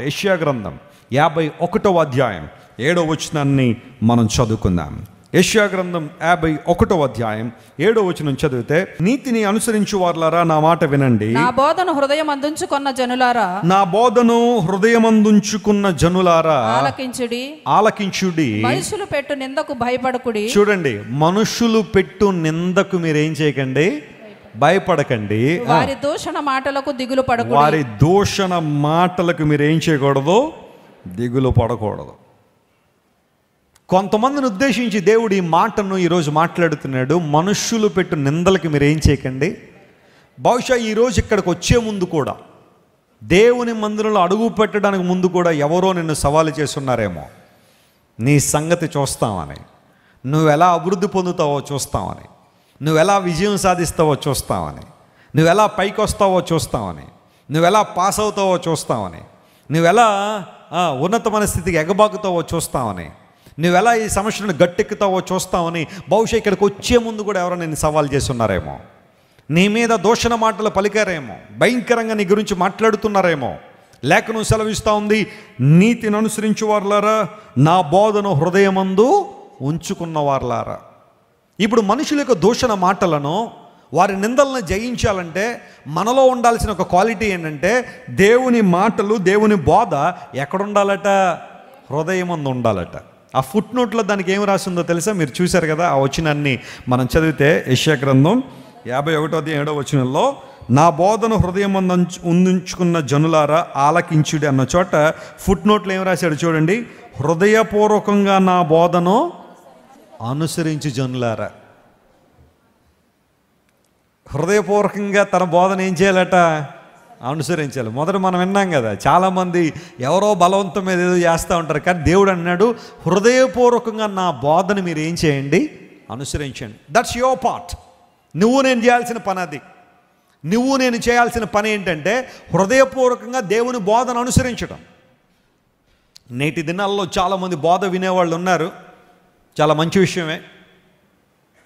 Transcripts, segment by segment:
యెషయా గ్రంథం 51వ అధ్యాయం 7వ వచనాన్ని మనం చదువుకుందాం. యెషయా గ్రంథం 51వ అధ్యాయం 7వ వచనం చదివితే, నీతిని అనుసరించు వారులారా నా మాట వినండి, నా బోధను హృదయమందుంచుకున్న జనులారా, నా బోధను హృదయమందుంచుకున్న జనులారా ఆలకించుడి. మనుషులు పెట్టు నిందకు భయపడకుడి. చూడండి, మనుషులు పెట్టు నిందకు మీరేం చేయకండి, భయపడకండి. వారి దూషణ మాటలకు దిగులు పడకూడదు. వారి దూషణ మాటలకు మీరేం చేయకూడదు, దిగులు పడకూడదు. కొంతమందిని ఉద్దేశించి దేవుడు ఈ మాటను ఈరోజు మాట్లాడుతున్నాడు. మనుష్యులు పెట్టు నిందలకి మీరేం చేయకండి. బహుశా ఈరోజు ఇక్కడికి వచ్చే ముందు కూడా, దేవుని మందిరంలో అడుగు పెట్టడానికి ముందు కూడా ఎవరో నిన్ను సవాలు చేస్తున్నారేమో. నీ సంగతి చూస్తామని, నువ్వు ఎలా అభివృద్ధి పొందుతావో చూస్తామని, నువ్వు ఎలా విజయం సాధిస్తావో చూస్తామని, నువ్వు ఎలా పైకి వస్తావో చూస్తామని, నువ్వు ఎలా పాస్ అవుతావో చూస్తామని, నువ్వు ఎలా ఉన్నతమైన స్థితికి ఎగబాకుతావో చూస్తామని, నువ్వు ఎలా ఈ సమస్యను గట్టెక్కుతావో చూస్తామని బహుశా ఇక్కడికి వచ్చే ముందు కూడా ఎవరో నేను సవాల్ చేస్తున్నారేమో. నీ మీద దూషణ మాటలు పలికారేమో, భయంకరంగా నీ గురించి మాట్లాడుతున్నారేమో. లేఖనం సెలవిస్తూ ఉంది, నీతిని అనుసరించు వారులారా నా బోధను హృదయమందు ఉంచుకున్న వారులారా. ఇప్పుడు మనుషుల యొక్క దూషణ మాటలను, వారి నిందలను జయించాలంటే మనలో ఉండాల్సిన ఒక క్వాలిటీ ఏంటంటే, దేవుని మాటలు, దేవుని బోధ ఎక్కడుండాలట, హృదయమందు ఉండాలట. ఆ ఫుట్ నోట్లో దానికి ఏం రాసిందో తెలుసా? మీరు చూశారు కదా ఆ వచనాన్ని మనం చదివితే, యెషయా గ్రంథం 51వ వచనంలో, నా బోధను హృదయమందు ఉంచుకున్న జనులారా ఆలకించుడి అన్న చోట ఫుట్ నోట్లో ఏం రాశాడు చూడండి, హృదయపూర్వకంగా నా బోధను అనుసరించి జనులారా. హృదయపూర్వకంగా తన బోధన ఏం చేయాలట, అనుసరించాలి. మొదట మనం విన్నాం కదా, చాలామంది ఎవరో బలవంతం మీద ఏదో చేస్తూ ఉంటారు. కానీ దేవుడు అన్నాడు, హృదయపూర్వకంగా నా బోధన మీరు ఏం చేయండి, అనుసరించండి. That's your part. నువ్వు నేను చేయాల్సిన పని అది. నువ్వు నేను చేయాల్సిన పని ఏంటంటే హృదయపూర్వకంగా దేవుని బోధన అనుసరించడం. నేటి దినాల్లో చాలామంది బోధ వినేవాళ్ళు ఉన్నారు. చాలా మంచి విషయమే.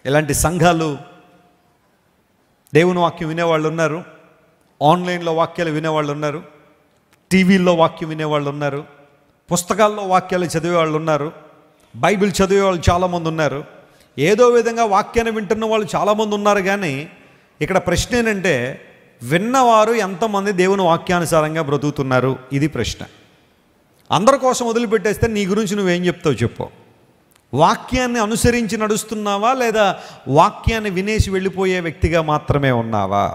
ఇలాంటి సంఘాలు, దేవుని వాక్యం వినేవాళ్ళు ఉన్నారు, ఆన్లైన్లో వాక్యాలు వినేవాళ్ళు ఉన్నారు, టీవీల్లో వాక్యం వినేవాళ్ళు ఉన్నారు, పుస్తకాల్లో వాక్యాలు చదివేవాళ్ళు ఉన్నారు, బైబిల్ చదివేవాళ్ళు చాలామంది ఉన్నారు. ఏదో విధంగా వాక్యాన్ని వింటున్న వాళ్ళు చాలామంది ఉన్నారు. కానీ ఇక్కడ ప్రశ్న ఏంటంటే, విన్నవారు ఎంతమంది దేవుని వాక్యానుసారంగా బ్రతుకుతున్నారు? ఇది ప్రశ్న. అందరి కోసం వదిలిపెట్టేస్తే నీ గురించి నువ్వేం చెప్తావు చెప్పు. వాక్యాన్ని అనుసరించి నడుస్తున్నావా, లేదా వాక్యాన్ని వినేసి వెళ్ళిపోయే వ్యక్తిగా మాత్రమే ఉన్నావా?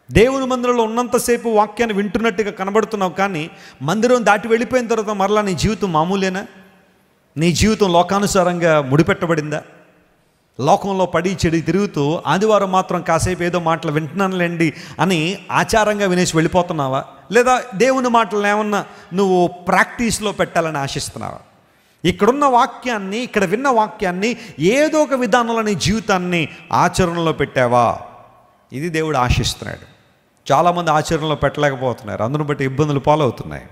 దేవుని మందిరంలో ఉన్నంతసేపు వాక్యాన్ని వింటున్నట్టుగా కనబడుతున్నావు, కానీ మందిరం దాటి వెళ్ళిపోయిన తర్వాత మరలా నీ జీవితం మామూలేనా? నీ జీవితం లోకానుసారంగా ముడిపెట్టబడిందా? లోకంలో పడి చెడి తిరుగుతూ ఆదివారం మాత్రం కాసేపు ఏదో మాటలు వింటున్నానులేండి అని ఆచారంగా వినేసి వెళ్ళిపోతున్నావా, లేదా దేవుని మాటలను ఏమన్నా నువ్వు ప్రాక్టీస్లో పెట్టాలని ఆశిస్తున్నావా? ఇక్కడున్న వాక్యాన్ని, ఇక్కడ విన్న వాక్యాన్ని ఏదో ఒక విధానంలో నీ జీవితాన్ని ఆచరణలో పెట్టావా? ఇది దేవుడు ఆశిస్తున్నాడు. చాలామంది ఆచరణలో పెట్టలేకపోతున్నారు. అందును బట్టి ఇబ్బందులు పాలవుతున్నాయి.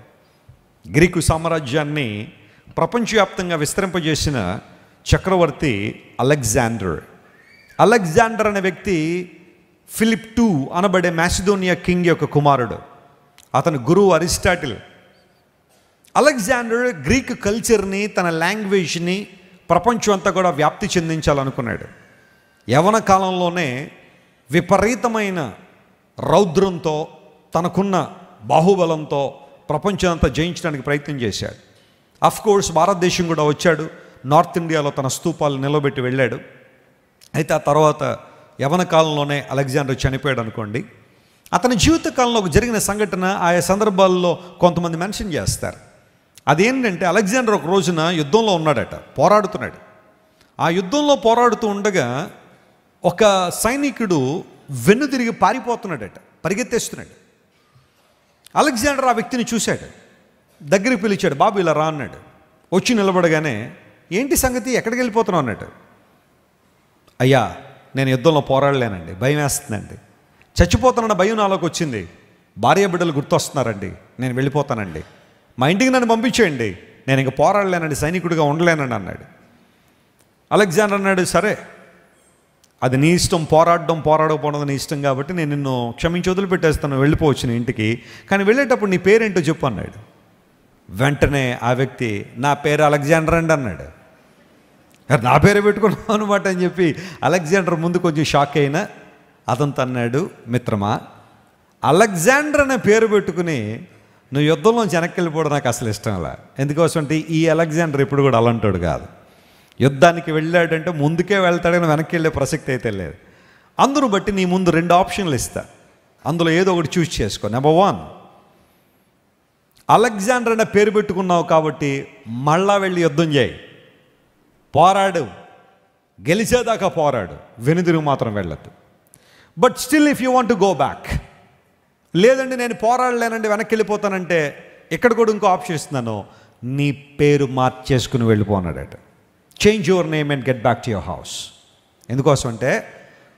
గ్రీకు సామ్రాజ్యాన్ని ప్రపంచవ్యాప్తంగా విస్తరింపజేసిన చక్రవర్తి అలెగ్జాండర్ అనే వ్యక్తి ఫిలిప్ II అనబడే మాసిడోనియా కింగ్ యొక్క కుమారుడు. అతని గురువు అరిస్టాటిల్. అలెగ్జాండర్ గ్రీక్ కల్చర్ని, తన లాంగ్వేజ్ని ప్రపంచం అంతా కూడా వ్యాప్తి చెందించాలనుకున్నాడు. యవన కాలంలోనే విపరీతమైన రౌద్రంతో, తనకున్న బాహుబలంతో ప్రపంచం అంతా జయించడానికి ప్రయత్నం చేశాడు. అఫ్కోర్స్ భారతదేశం కూడా వచ్చాడు. నార్త్ ఇండియాలో తన స్తూపాలు నిలబెట్టి వెళ్ళాడు. అయితే ఆ తర్వాత యవన కాలంలోనే అలెగ్జాండర్ చనిపోయాడు అనుకోండి. అతని జీవిత కాలంలో జరిగిన సంఘటన ఆయా సందర్భాల్లో కొంతమంది మెన్షన్ చేస్తారు. అదేంటంటే, అలెగ్జాండర్ ఒక రోజున యుద్ధంలో ఉన్నాడట, పోరాడుతున్నాడు. ఆ యుద్ధంలో పోరాడుతూ ఉండగా ఒక సైనికుడు వెన్నుదిరిగి పారిపోతున్నాడట, పరిగెత్తేస్తున్నాడు. అలెగ్జాండర్ ఆ వ్యక్తిని చూశాడు, దగ్గరికి పిలిచాడు, బాబు ఇలా రా అన్నాడు. వచ్చి నిలబడగానే, ఏంటి సంగతి, ఎక్కడికి వెళ్ళిపోతున్నావు అన్నట్టు. అయ్యా, నేను యుద్ధంలో పోరాడలేనండి, భయం వేస్తుందండి, చచ్చిపోతానన్న భయం నాలోకి వచ్చింది, భార్య బిడ్డలు గుర్తొస్తున్నారండి, నేను వెళ్ళిపోతానండి, మా ఇంటికి నన్ను పంపించేయండి, నేను ఇంక పోరాడలేనండి, సైనికుడిగా ఉండలేనండి అన్నాడు. అలెగ్జాండర్ అన్నాడు, సరే అది నీ ఇష్టం, పోరాడకపోవడం నీ ఇష్టం, కాబట్టి నేను నిన్ను క్షమించి వదిలిపెట్టేస్తాను, వెళ్ళిపోవచ్చు నీ ఇంటికి, కానీ వెళ్ళేటప్పుడు నీ పేరేంటో చెప్పు అన్నాడు. వెంటనే ఆ వ్యక్తి నా పేరు అలెగ్జాండర్ అండి అన్నాడు. నా పేరు పెట్టుకున్నావు అనమాట అని చెప్పి అలెగ్జాండర్ ముందు కొంచెం షాక్ అయినా అతనితో అన్నాడు, మిత్రమా, అలెగ్జాండర్ అనే పేరు పెట్టుకుని నువ్వు యుద్ధంలోంచి వెనక్కి వెళ్ళిపోవడం నాకు అసలు ఇష్టం లే. ఎందుకోసం అంటే ఈ అలెగ్జాండర్ ఇప్పుడు కూడా అలాంటాడు కాదు. యుద్ధానికి వెళ్ళాడంటే ముందుకే వెళ్తాడని వెనక్కి వెళ్ళే ప్రసక్తి అయితే లేదు. అందును బట్టి నీ ముందు 2 ఆప్షన్లు ఇస్తా, అందులో ఏదో ఒకటి చూస్ చేసుకో. నెంబర్ 1, అలెగ్జాండర్ అనే పేరు పెట్టుకున్నావు కాబట్టి మళ్ళా వెళ్ళి యుద్ధం చేయి, పోరాడు, గెలిచేదాకా పోరాడు, వెనుదిరుగు మాత్రం వెళ్ళద్దు. But still if you want to go back, లేదండి నేను పోరాడలేనండి వెనక్కి వెళ్ళిపోతానంటే ఇక్కడ కూడా ఇంకో ఆప్షన్ ఇస్తున్నాను, నీ పేరు మార్చేసుకుని వెళ్ళిపోన్నాడట. Change your name and get back to your house. ఎందుకోసం అంటే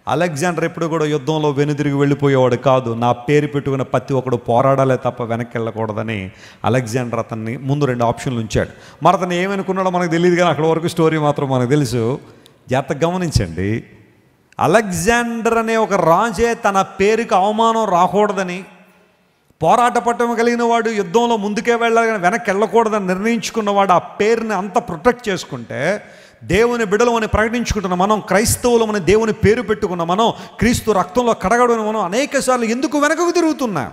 అలెగ్జాండర్ ఎప్పుడు కూడా యుద్ధంలో వెనుదిరిగి వెళ్ళిపోయేవాడు కాదు. నా పేరు పెట్టుకున్న ప్రతి ఒక్కడు పోరాడాలే తప్ప వెనక్కి వెళ్ళకూడదని అలెగ్జాండర్ అతన్ని ముందు 2 ఆప్షన్లు ఉంచాడు. మరి అతను ఏమనుకున్నాడో మనకు తెలియదు, కానీ అక్కడ వరకు స్టోరీ మాత్రం మనకు తెలుసు. జాగ్రత్తగా గమనించండి. అలెగ్జాండర్ అనే ఒక రాజే తన పేరుకి అవమానం రాకూడదని, పోరాట పట్టం కలిగిన వాడు యుద్ధంలో ముందుకే వెళ్ళాలని వెనక్కి వెళ్ళకూడదని నిర్ణయించుకున్నవాడు ఆ పేరుని అంత ప్రొటెక్ట్ చేసుకుంటే, దేవుని బిడలమని ప్రకటించుకుంటున్న మనం, క్రైస్తవులమని దేవుని పేరు పెట్టుకున్న మనం, క్రీస్తు రక్తంలో కడగడని మనం అనేక సార్లు ఎందుకు వెనకకు తిరుగుతున్నాం?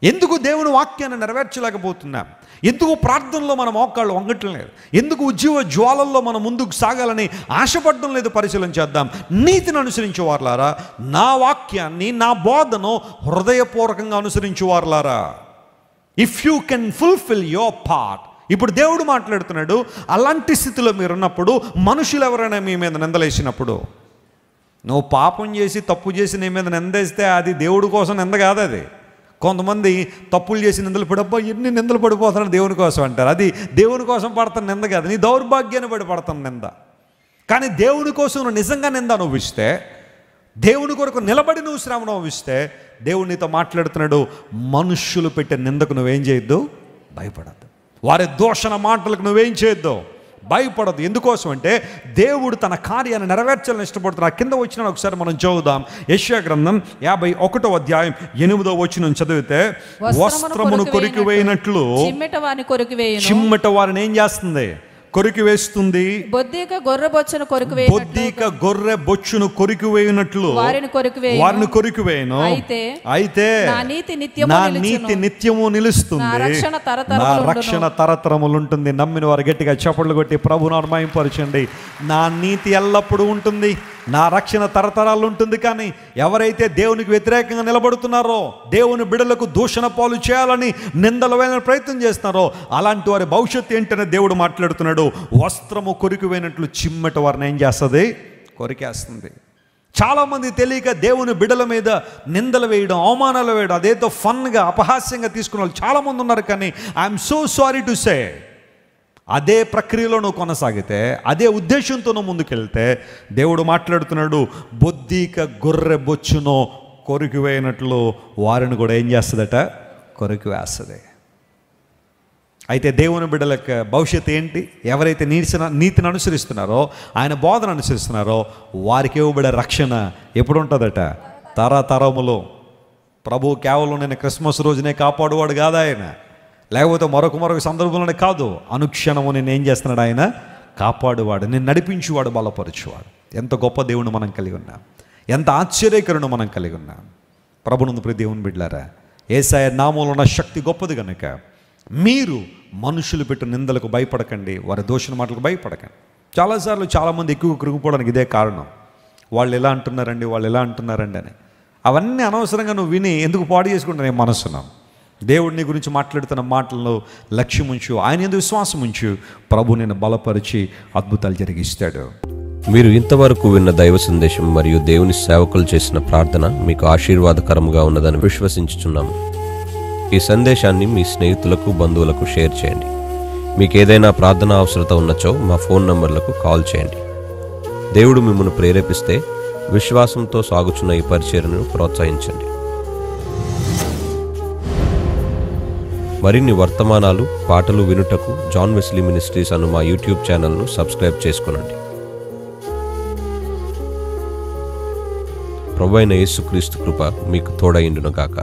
ఎందుకు దేవుని వాక్యాన్ని నెరవేర్చలేకపోతున్నాం? ఎందుకు ప్రార్థనలో మన మోకాళ్ళు వంగటం లేదు? ఎందుకు ఉజ్జీవ జ్వాలల్లో మనం ముందుకు సాగాలని ఆశపడడం లేదు? పరిశీలన చేద్దాం. నీతిని అనుసరించే వారులారా, నా వాక్యాన్ని, నా బోధను హృదయపూర్వకంగా అనుసరించే వారులారా, if you can fulfil your part. ఇప్పుడు దేవుడు మాట్లాడుతున్నాడు. అలాంటి స్థితిలో మీరున్నప్పుడు, మనుషులు ఎవరైనా మీ మీద నిందలేసినప్పుడు, నువ్వు పాపం చేసి తప్పు చేసి నీ మీద నిందేస్తే అది దేవుడి కోసం నింద కాదు. అది కొంతమంది తప్పులు చేసి నిందలు పడబ్బా ఎన్ని నిందలు పడిపోతాను దేవుని కోసం అంటారు. అది దేవుని కోసం పడుతున్న నింద కాదు, నీ దౌర్భాగ్యాన్ని పడి పడుతున్న నింద. కానీ దేవుని కోసం నువ్వు నిజంగా నింద అనుభవిస్తే, దేవుని కొరకు నిలబడి నువ్వు శ్రమ అనుభవిస్తే, దేవుడు నీతో మాట్లాడుతున్నాడు. మనుష్యులు పెట్టే నిందకు నువ్వేం చేయొద్దు, భయపడద్దు. వారి దూషణ మాటలకు నువ్వేం చేయొద్దు, భయపడదు. ఎందుకోసం అంటే దేవుడు తన కార్యాన్ని నెరవేర్చాలని ఇష్టపడుతున్నాడు. కింద వచ్చిన ఒకసారి మనం చదువుదాం. యెషయా గ్రంథం 51వ అధ్యాయం 8వ వచనం చదివితే, వస్త్రమును కొరికివేయినట్లు చిమ్మట వారిని ఏం చేస్తుంది, కొరికి వేస్తుంది. బొద్దిక గొర్రె బొచ్చును కొరికివేయునట్లు వారిని కొరికివేయను. అయితే నా నీతి నిత్యము నిలుస్తుంది, నా రక్షణ తరతరములు ఉంటుంది. నమ్మిన వారు గట్టిగా చప్పట్లు కొట్టి ప్రభువును మహిమపరచండి. నా నీతి ఎల్లప్పుడూ ఉంటుంది, నా రక్షణ తరతరాలు ఉంటుంది. కానీ ఎవరైతే దేవునికి వ్యతిరేకంగా నిలబడుతున్నారో, దేవుని బిడలకు దూషణ పాలు చేయాలని నిందలు వేయాలని ప్రయత్నం చేస్తున్నారో, అలాంటి వారి భవిష్యత్తు ఏంటనే దేవుడు మాట్లాడుతున్నాడు. వస్త్రము కొరికివేయినట్లు చిమ్మట వారిని ఏం చేస్తుంది, కొరికేస్తుంది. చాలామంది తెలియక దేవుని బిడల మీద నిందలు వేయడం, అవమానాలు వేయడం, అదేదో ఫన్గా అపహాస్యంగా తీసుకున్న వాళ్ళు చాలామంది ఉన్నారు. కానీ I'm so sorry to say, అదే ప్రక్రియలో నువ్వు కొనసాగితే, అదే ఉద్దేశంతో నువ్వు ముందుకెళ్తే, దేవుడు మాట్లాడుతున్నాడు. బొద్దిక గొర్రె బొచ్చును కొరికివేయనట్లు వారిని కూడా ఏం చేస్తుందట, కొరికివేస్తుంది. అయితే దేవుని బిడ్డలకు భవిష్యత్తు ఏంటి? ఎవరైతే నీతిని అనుసరిస్తున్నారో, ఆయన బోధన అనుసరిస్తున్నారో, వారికి ఇవ్వబడే రక్షణ ఎప్పుడు ఉంటుందట, తరతరములు. ప్రభు కేవలం నేను క్రిస్మస్ రోజునే కాపాడువాడు కాదు ఆయన, లేకపోతే మరొక సందర్భంలోనే కాదు, అనుక్షణము నేను ఏం చేస్తున్నాడు ఆయన, కాపాడువాడు, నేను నడిపించువాడు, బలపరచువాడు. ఎంత గొప్ప దేవుని మనం కలిగి ఉన్నాం, ఎంత ఆశ్చర్యకరుణం మనం కలిగి ఉన్నాం. ప్రభునందు ప్రియ దేవుని బిడ్డలారా, యేసయ్య నామములో ఉన్న శక్తి గొప్పది కనుక మీరు మనుషులు పెట్టిన నిందలకు భయపడకండి, వారి దోషణ మాటలకు భయపడకండి. చాలాసార్లు చాలామంది ఎక్కువ కృంగిపోవడానికి ఇదే కారణం. వాళ్ళు ఎలా అంటున్నారండి, వాళ్ళు ఎలా అంటున్నారండి అని. అవన్నీ అనవసరంగా నువ్వు విని ఎందుకు పాడు చేసుకుంటా నేను మనసున్నాం. దేవుడు నీ గురించి మాట్లాడుతున్న మాటలను లక్ష్యం ఉంచు, ఆయన యందు విశ్వాసం ఉంచు. ప్రభు నిన్ను బలపరిచి అద్భుతాలు జరిగిస్తాడు. మీరు ఇంతవరకు విన్న దైవ సందేశం మరియు దేవుని సేవకులు చేసిన ప్రార్థన మీకు ఆశీర్వాదకరముగా ఉన్నదని విశ్వసించుచున్నాము. ఈ సందేశాన్ని మీ స్నేహితులకు, బంధువులకు షేర్ చేయండి. మీకు ఏదైనా ప్రార్థన అవసరత ఉన్నచో మా ఫోన్ నంబర్లకు కాల్ చేయండి. దేవుడు మిమ్మల్ని ప్రేరేపిస్తే విశ్వాసంతో సాగుచున్న ఈ పరిచర్యను ప్రోత్సహించండి. మరిన్ని వర్తమానాలు, పాటలు వినుటకు జాన్ వెస్లీ మినిస్ట్రీస్ అను మా యూట్యూబ్ ఛానల్ను సబ్స్క్రైబ్ చేసుకొనండి. ప్రభువైన యేసుక్రీస్తు కృప మీకు తోడైండును గాక.